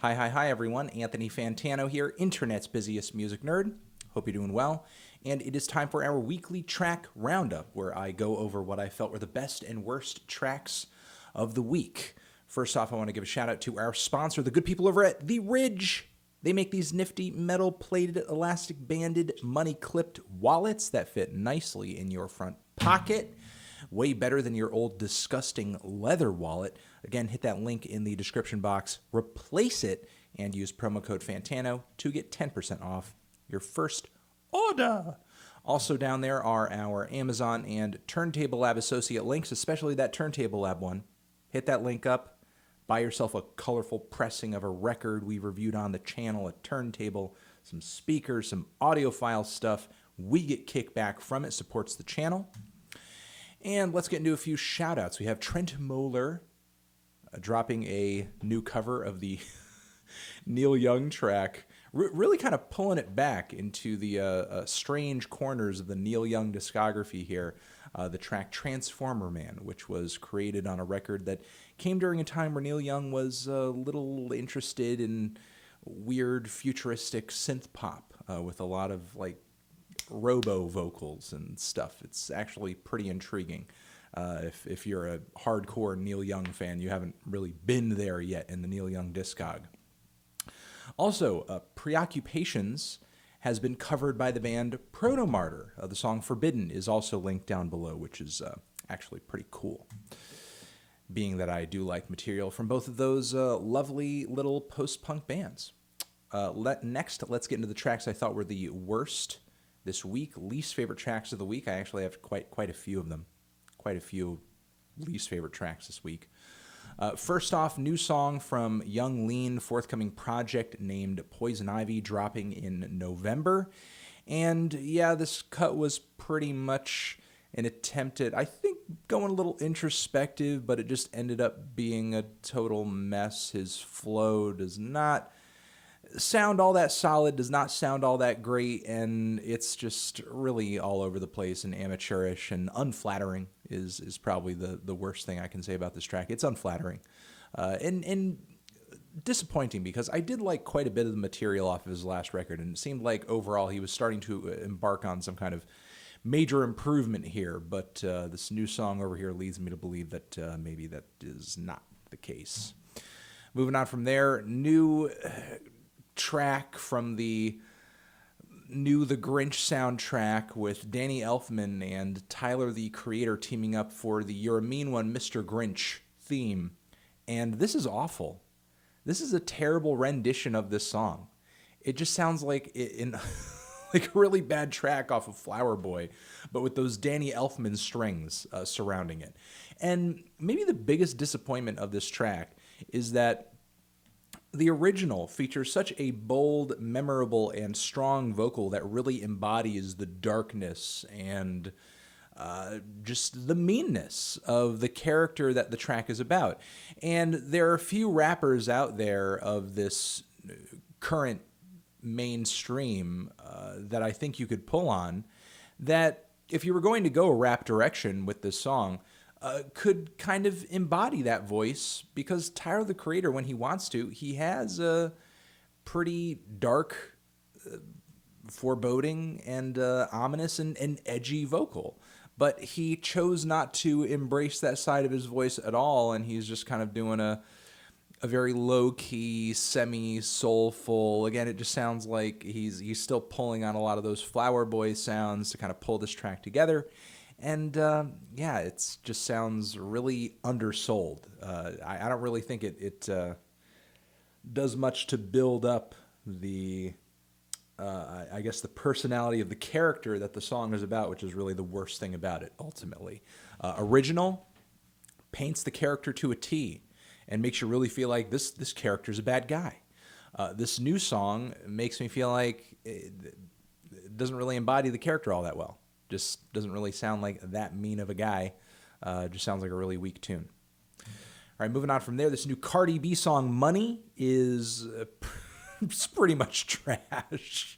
Hi, everyone. Anthony Fantano here, internet's busiest music nerd. Hope you're doing well. And it is time for our weekly track roundup, where I go over what I felt were the best and worst tracks of the week. First off, I want to give a shout out to our sponsor, the good people over at The Ridge. They make these nifty metal-plated, elastic-banded, money-clipped wallets that fit nicely in your front pocket. Way better than your old disgusting leather wallet. Again, hit that link in the description box, replace it, and use promo code Fantano to get 10% off your first order. Also down there are our Amazon and Turntable Lab associate links, especially that Turntable Lab one. Hit that link up. Buy yourself a colorful pressing of a record we reviewed on the channel, a turntable, some speakers, some audiophile stuff. We get kickback from it, supports the channel. And let's get into a few shout-outs. We have Trentmoller dropping a new cover of the Neil Young track, really kind of pulling it back into the strange corners of the Neil Young discography here. The track Transformer Man, which was created on a record that came during a time where Neil Young was a little interested in weird futuristic synth pop with a lot of like robo vocals and stuff. It's actually pretty intriguing. If you're a hardcore Neil Young fan, you haven't really been there yet in the Neil Young discog. Also, Preoccupations has been covered by the band Protomartyr. The song Forbidden is also linked down below, which is actually pretty cool, being that I do like material from both of those lovely little post-punk bands. Next, let's get into the tracks I thought were the worst this week. Least favorite tracks of the week. I actually have quite a few of them. Quite a few least favorite tracks this week. First off, new song from Young Lean, forthcoming project named Poison Ivy, dropping in November. And yeah, this cut was pretty much an attempt at, I think, going a little introspective, but it just ended up being a total mess. His flow does not sound all that solid, does not sound all that great, and it's just really all over the place and amateurish and unflattering is probably the worst thing I can say about this track. It's unflattering and disappointing, because I did like quite a bit of the material off of his last record, and it seemed like overall he was starting to embark on some kind of major improvement here, but this new song over here leads me to believe that maybe that is not the case. Moving on from there, new track from the Grinch soundtrack with Danny Elfman and Tyler, the Creator, teaming up for the You're a Mean One, Mr. Grinch theme. And this is awful. This is a terrible rendition of this song. It just sounds like like a really bad track off of Flower Boy, but with those Danny Elfman strings surrounding it. And maybe the biggest disappointment of this track is that the original features such a bold, memorable, and strong vocal that really embodies the darkness and just the meanness of the character that the track is about. And there are a few rappers out there of this current mainstream that I think you could pull on, that if you were going to go a rap direction with this song, could kind of embody that voice, because Tyler, the Creator, when he wants to, he has a pretty dark, foreboding, and ominous and edgy vocal. But he chose not to embrace that side of his voice at all, and he's just kind of doing a very low-key, semi-soulful. Again, it just sounds like he's still pulling on a lot of those Flower Boy sounds to kind of pull this track together. And yeah, it just sounds really undersold. I don't really think it does much to build up the, I guess, the personality of the character that the song is about, which is really the worst thing about it, ultimately. Original paints the character to a T and makes you really feel like this character's a bad guy. This new song makes me feel like it doesn't really embody the character all that well. Just doesn't really sound like that mean of a guy. Just sounds like a really weak tune. All right, moving on from there, this new Cardi B song, Money, is pretty much trash.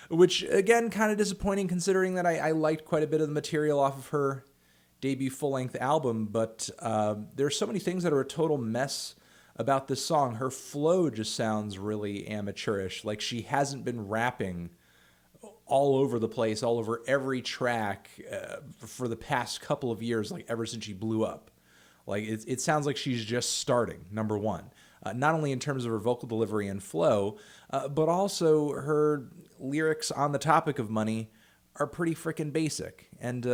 Which, again, kind of disappointing, considering that I liked quite a bit of the material off of her debut full-length album. But there's so many things that are a total mess about this song. Her flow just sounds really amateurish, like she hasn't been rapping all over the place, all over every track for the past couple of years, like ever since she blew up. Like it sounds like she's just starting, number one. Not only in terms of her vocal delivery and flow, but also her lyrics on the topic of money are pretty freaking basic. And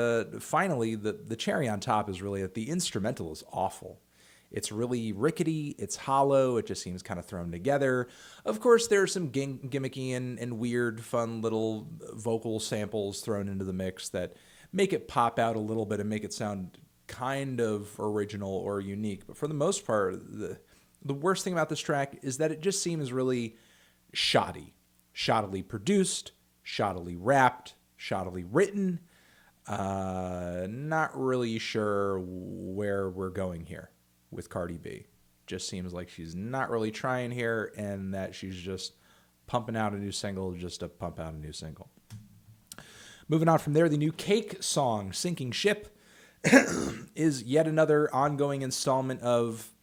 finally, the cherry on top is really that the instrumental is awful. It's really rickety, it's hollow, it just seems kind of thrown together. Of course, there are some gimmicky and weird, fun little vocal samples thrown into the mix that make it pop out a little bit and make it sound kind of original or unique. But for the most part, the worst thing about this track is that it just seems really shoddy. Shoddily produced, shoddily rapped, shoddily written. Not really sure where we're going here with Cardi B. Just seems like she's not really trying here and that she's just pumping out a new single just to pump out a new single. Moving on from there, the new Cake song, Sinking Ship, is yet another ongoing installment of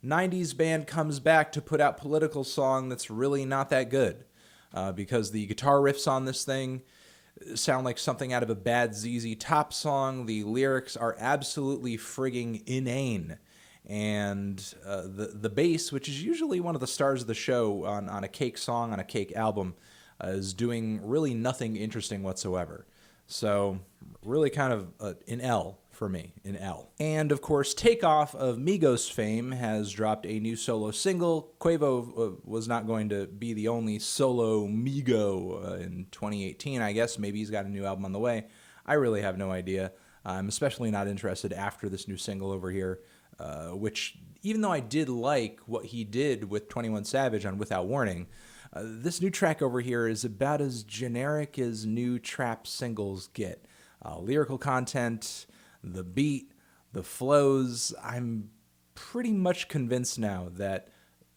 90s band comes back to put out political song that's really not that good. Because the guitar riffs on this thing sound like something out of a bad ZZ Top song. The lyrics are absolutely frigging inane. And the bass, which is usually one of the stars of the show on a Cake song, on a Cake album, is doing really nothing interesting whatsoever. So really kind of an L for me, an L. And of course, Takeoff of Migos fame has dropped a new solo single. Quavo was not going to be the only solo Migo in 2018, I guess. Maybe he's got a new album on the way. I really have no idea. I'm especially not interested after this new single over here, which, even though I did like what he did with 21 Savage on Without Warning, this new track over here is about as generic as new trap singles get. Lyrical content, the beat, the flows. I'm pretty much convinced now that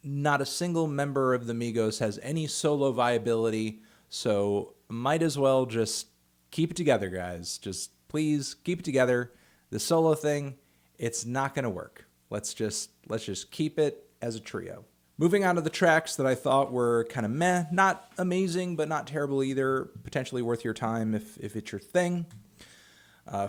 not a single member of the Migos has any solo viability, so might as well just keep it together, guys. Just please keep it together. The solo thing, it's not going to work. Let's just keep it as a trio. Moving on to the tracks that I thought were kind of meh, not amazing, but not terrible either. Potentially worth your time if it's your thing.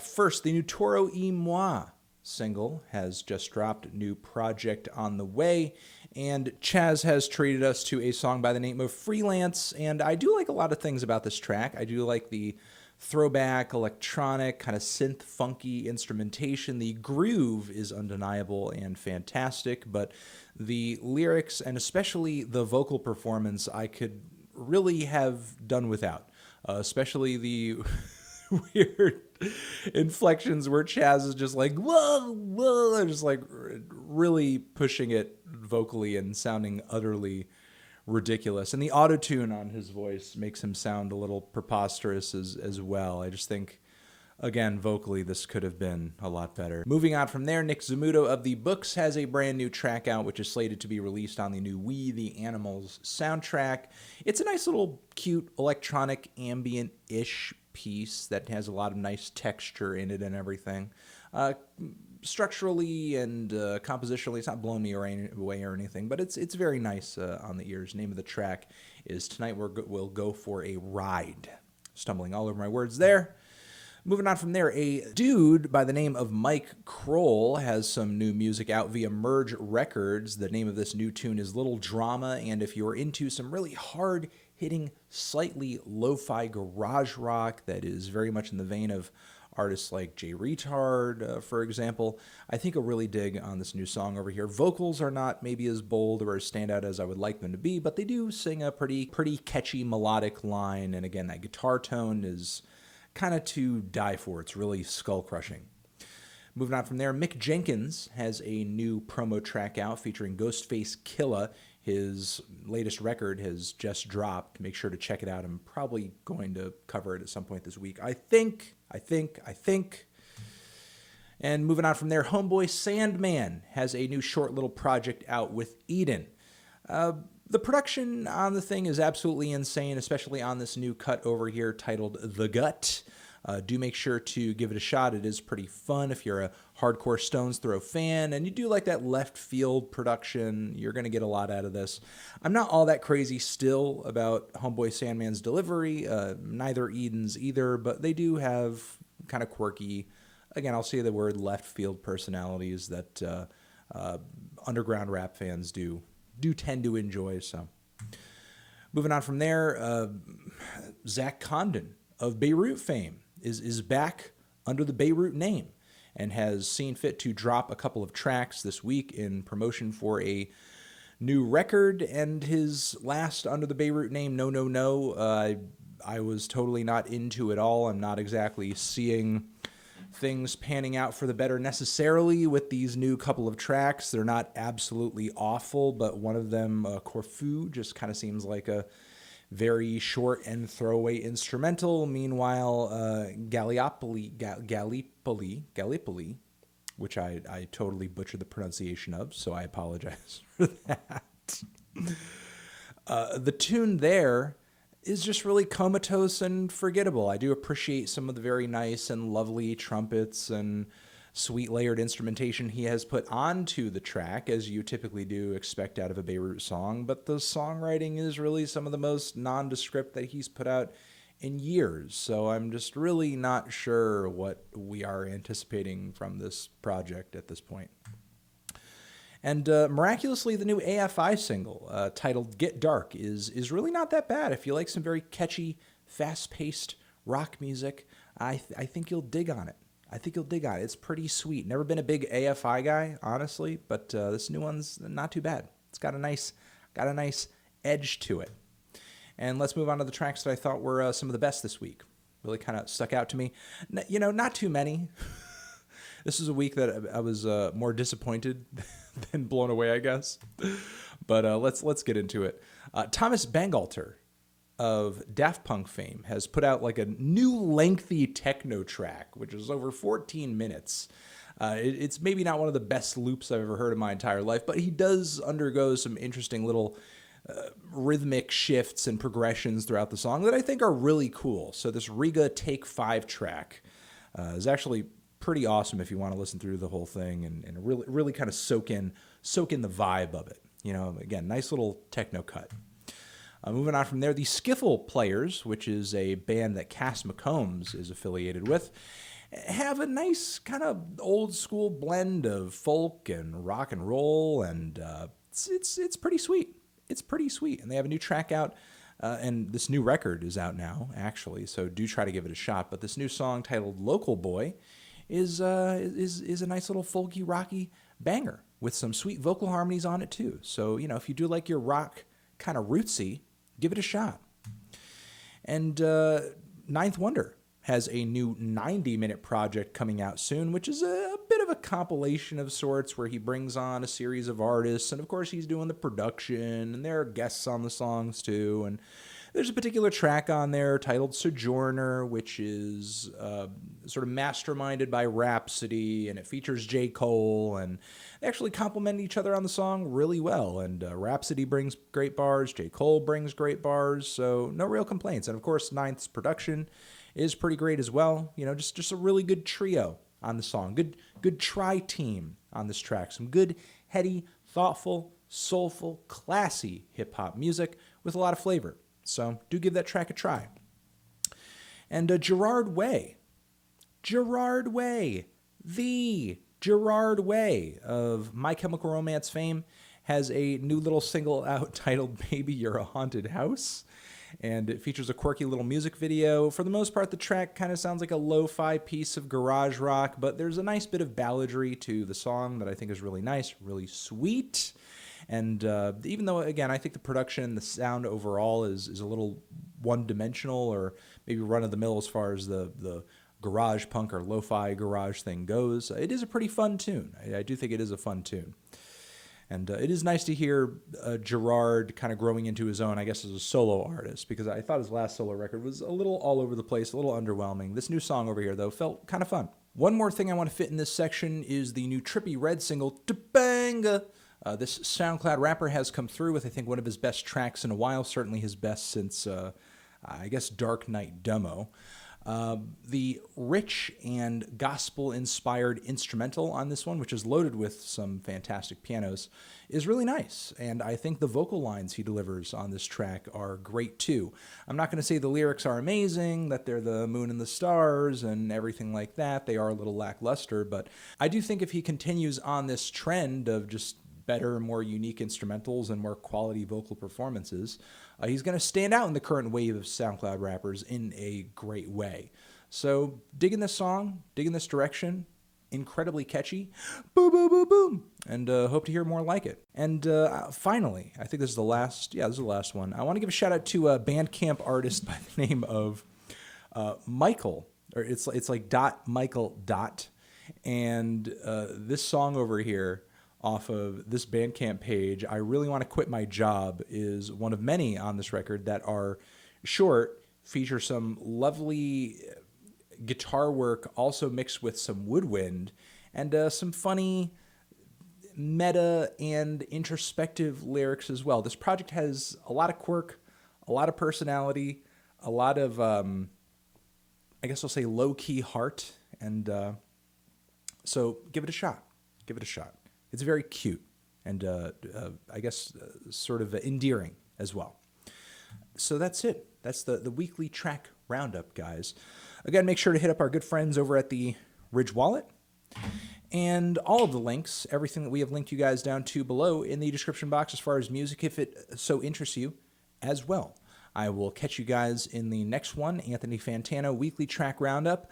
First, the new Toro Y Moi single has just dropped. New project on the way. And Chaz has treated us to a song by the name of Freelance. And I do like a lot of things about this track. I do like the throwback, electronic, kind of synth funky instrumentation. The groove is undeniable and fantastic, but the lyrics and especially the vocal performance I could really have done without, especially the weird inflections where Chaz is just like, whoa, whoa, just like really pushing it vocally and sounding utterly ridiculous. And the auto-tune on his voice makes him sound a little preposterous as well. I just think, again, vocally, this could have been a lot better. Moving on from there, Nick Zammuto of The Books has a brand new track out, which is slated to be released on the new We the Animals soundtrack. It's a nice little cute electronic ambient-ish piece that has a lot of nice texture in it and everything. Structurally and compositionally, it's not blowing me away or anything, but it's very nice on the ears. Name of the track is Tonight We'll Go for a Ride. Stumbling all over my words there. Moving on from there, a dude by the name of Mike Krol has some new music out via Merge Records. The name of this new tune is Little Drama, and if you're into some really hard-hitting, slightly lo-fi garage rock that is very much in the vein of artists like Jay Retard, for example, I think you'll really dig on this new song over here. Vocals are not maybe as bold or as standout as I would like them to be, but they do sing a pretty catchy melodic line, and again, that guitar tone is kind of to die for. It's really skull-crushing. Moving on from there, Mick Jenkins has a new promo track out featuring Ghostface Killah. His latest record has just dropped. Make sure to check it out. I'm probably going to cover it at some point this week. I think. And moving on from there, Homeboy Sandman has a new short little project out with Edan. The production on the thing is absolutely insane, especially on this new cut over here titled The Gut. Do make sure to give it a shot. It is pretty fun if you're a hardcore Stones Throw fan and you do like that left field production. You're going to get a lot out of this. I'm not all that crazy still about Homeboy Sandman's delivery. Neither Edan's either, but they do have kind of quirky, again, I'll say the word left field personalities that underground rap fans do tend to enjoy. So moving on from there, Zach Condon of Beirut fame is back under the Beirut name and has seen fit to drop a couple of tracks this week in promotion for a new record. And his last under the Beirut name, No No No, I was totally not into at all. I'm not exactly seeing things panning out for the better necessarily with these new couple of tracks. They're not absolutely awful, but one of them, Corfu, just kind of seems like a very short and throwaway instrumental. Meanwhile, Gallipoli, which I totally butchered the pronunciation of, so I apologize for that. The tune there is just really comatose and forgettable. I do appreciate some of the very nice and lovely trumpets and sweet layered instrumentation he has put onto the track, as you typically do expect out of a Beirut song, but the songwriting is really some of the most nondescript that he's put out in years, so I'm just really not sure what we are anticipating from this project at this point. And miraculously, the new AFI single, titled Get Dark, is really not that bad. If you like some very catchy, fast-paced rock music, I think you'll dig on it. It's pretty sweet. Never been a big AFI guy, honestly, but this new one's not too bad. It's got a nice edge to it. And let's move on to the tracks that I thought were some of the best this week. Really kind of stuck out to me. Not too many. This is a week that I was more disappointed than blown away, I guess. But let's get into it. Thomas Bangalter of Daft Punk fame has put out like a new lengthy techno track, which is over 14 minutes. It's maybe not one of the best loops I've ever heard in my entire life, but he does undergo some interesting little rhythmic shifts and progressions throughout the song that I think are really cool. So this Riga Take 5 track is actually pretty awesome if you want to listen through the whole thing and really kind of soak in the vibe of it. Again, nice little techno cut. Moving on from there, the Skiffle Players, which is a band that Cass McCombs is affiliated with, have a nice kind of old school blend of folk and rock and roll, and it's pretty sweet. It's pretty sweet, and they have a new track out, and this new record is out now, actually. So do try to give it a shot. But this new song titled "Local Boy" is a nice little folky, rocky banger with some sweet vocal harmonies on it too. So if you do like your rock kind of rootsy, give it a shot. And Ninth Wonder has a new 90-minute project coming out soon, which is a bit of a compilation of sorts where he brings on a series of artists, and of course he's doing the production, and there are guests on the songs too, and there's a particular track on there titled Sojourner, which is sort of masterminded by Rapsody, and it features J. Cole, and they actually complement each other on the song really well. And Rapsody brings great bars, J. Cole brings great bars, so no real complaints. And of course, Ninth's production is pretty great as well. Just a really good trio on the song. Good tri-team on this track. Some good, heady, thoughtful, soulful, classy hip-hop music with a lot of flavor. So do give that track a try. And Gerard Way, the Gerard Way of My Chemical Romance fame, has a new little single out titled Baby You're a Haunted House. And it features a quirky little music video. For the most part, the track kind of sounds like a lo-fi piece of garage rock, but there's a nice bit of balladry to the song that I think is really nice, really sweet. And even though, again, I think the production and the sound overall is a little one-dimensional or maybe run-of-the-mill as far as the garage punk or lo-fi garage thing goes, it is a pretty fun tune. I do think it is a fun tune. And it is nice to hear Gerard kind of growing into his own, I guess, as a solo artist, because I thought his last solo record was a little all over the place, a little underwhelming. This new song over here, though, felt kind of fun. One more thing I want to fit in this section is the new Trippie Red single, Topanga. This SoundCloud rapper has come through with, I think, one of his best tracks in a while, certainly his best since, I guess, Dark Knight Demo. The rich and gospel-inspired instrumental on this one, which is loaded with some fantastic pianos, is really nice. And I think the vocal lines he delivers on this track are great too. I'm not going to say the lyrics are amazing, that they're the moon and the stars and everything like that. They are a little lackluster, but I do think if he continues on this trend of just better, more unique instrumentals and more quality vocal performances, he's going to stand out in the current wave of SoundCloud rappers in a great way. So, digging this song, digging this direction, incredibly catchy, boom, boom, boom, boom, and hope to hear more like it. And finally, I think this is the last, this is the last one. I want to give a shout out to a Bandcamp artist by the name of Michael, or it's like Michael . And this song over here, off of this Bandcamp page, I Really Want to Quit My Job, is one of many on this record that are short, feature some lovely guitar work, also mixed with some woodwind, and some funny meta and introspective lyrics as well. This project has a lot of quirk, a lot of personality, a lot of, I guess I'll say, low-key heart, and so give it a shot. Give it a shot. It's very cute and, I guess, sort of endearing as well. So that's it. That's the weekly track roundup, guys. Again, make sure to hit up our good friends over at the Ridge Wallet. And all of the links, everything that we have linked you guys down to below in the description box as far as music, if it so interests you as well. I will catch you guys in the next one, Anthony Fantano Weekly Track Roundup.